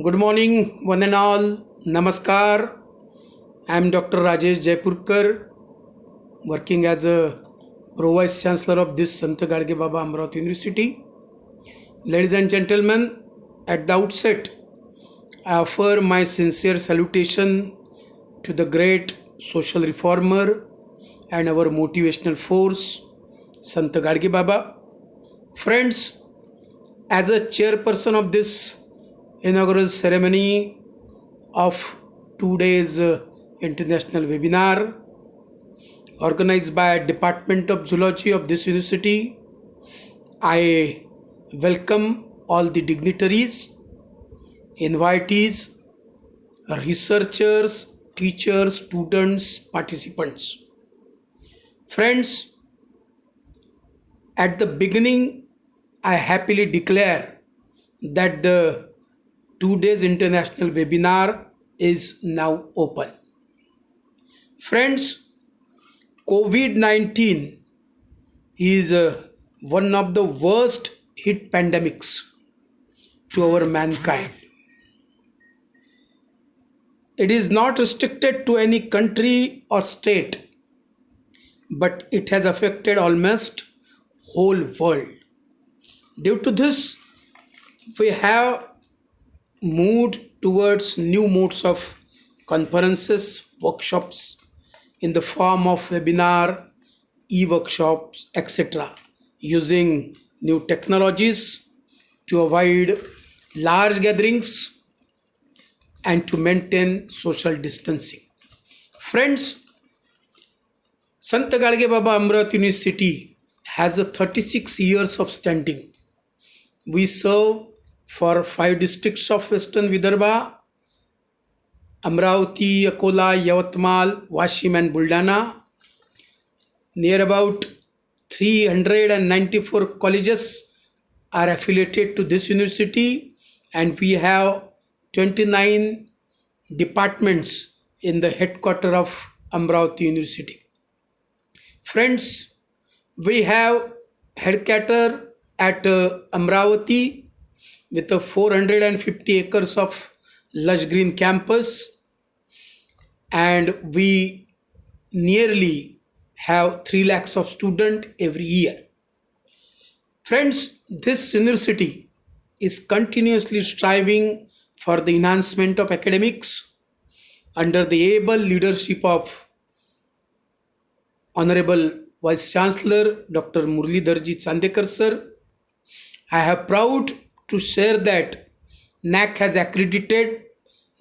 Good morning, one and all. Namaskar. I am Dr. Rajesh Jaipurkar, working as a Pro Vice Chancellor of this Sant Gadge Baba Amravati University. Ladies and gentlemen, at the outset, I offer my sincere salutation to the great social reformer and our motivational force, Sant Gadge Baba. Friends, as a chairperson of this inaugural ceremony of today's international webinar organized by Department of Zoology of this university, I welcome all the dignitaries, invitees, researchers, teachers, students, participants. Friends, at the beginning, I happily declare that the today's international webinar is now open. Friends, COVID-19 is one of the worst hit pandemics to our mankind. It is not restricted to any country or state, but it has affected almost whole world. Due to this, we have moved towards new modes of conferences, workshops in the form of webinar, e-workshops, etc., using new technologies to avoid large gatherings and to maintain social distancing. Friends, Sant Gadge Baba Amravati University has a 36 years of standing. We serve for 5 districts of Western Vidarbha: Amravati, Akola, Yavatmal, Washim and Buldana. Near about 394 colleges are affiliated to this university, and we have 29 departments in the headquarters of Amravati University. Friends, we have headquarters at Amravati with a 450 acres of lush green campus, and we nearly have 3 lakhs of students every year. Friends, this university is continuously striving for the enhancement of academics under the able leadership of Honorable Vice Chancellor Dr. Muralidharji Chandekar sir. I am proud to share that NAC has accredited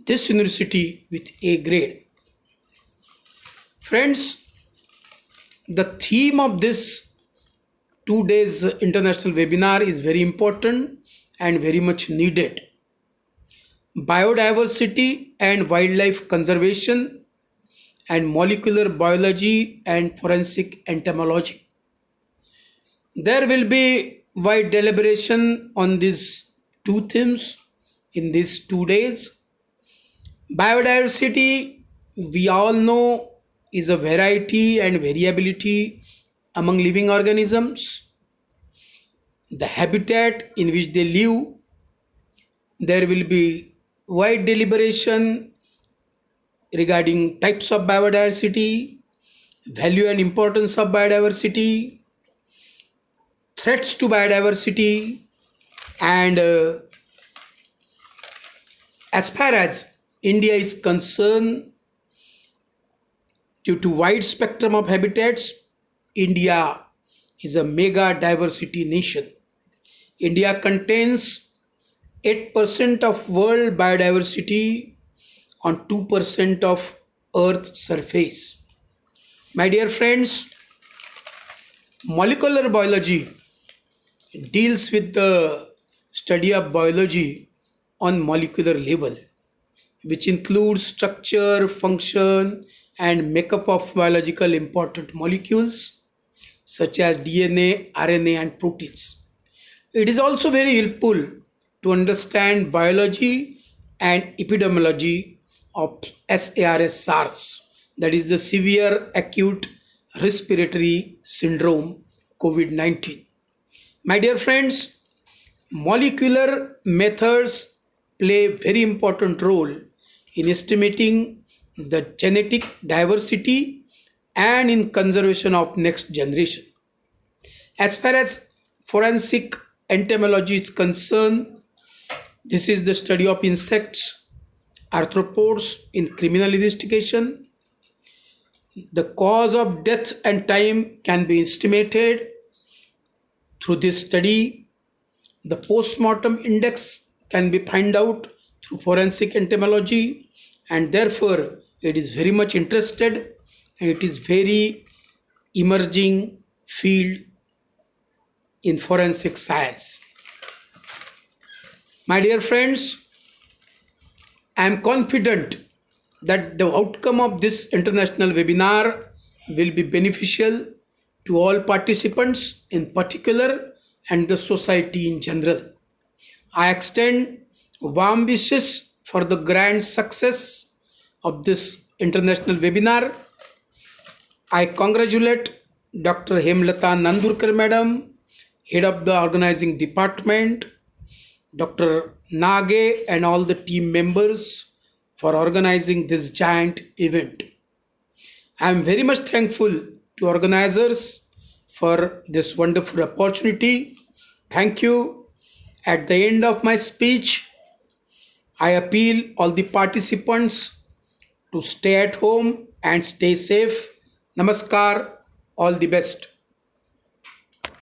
this university with A grade. Friends, the theme of this 2 days international webinar is very important and very much needed. Biodiversity and wildlife conservation and molecular biology and forensic entomology. There will be wide deliberation on these 2 themes in these 2 days. Biodiversity, we all know, is a variety and variability among living organisms, the habitat in which they live. There will be wide deliberation regarding types of biodiversity, value and importance of biodiversity, threats to biodiversity, and as far as India is concerned, due to wide spectrum of habitats, India is a mega diversity nation. India contains 8% of world biodiversity on 2% of Earth's surface. My dear friends, molecular biology deals with the study of biology on molecular level, which includes structure, function, and makeup of biological important molecules such as DNA, RNA, and proteins. It is also very helpful to understand biology and epidemiology of SARS, that is the severe acute respiratory syndrome, COVID-19. My dear friends, molecular methods play very important role in estimating the genetic diversity and in conservation of next generation. As far as forensic entomology is concerned, this is the study of insects, arthropods in criminal investigation. The cause of death and time can be estimated through this study. The post-mortem index can be found out through forensic entomology, and therefore it is very much interested and it is very emerging field in forensic science. My dear friends, I am confident that the outcome of this international webinar will be beneficial to all participants in particular and the society in general. I extend warm wishes for the grand success of this international webinar. I congratulate Dr. Hemlata Nandurkar Madam, Head of the Organizing Department, Dr. Nage and all the team members for organizing this giant event. I am very much thankful to organizers for this wonderful opportunity. Thank you. At the end of my speech, I appeal all the participants to stay at home and stay safe. Namaskar. All the best.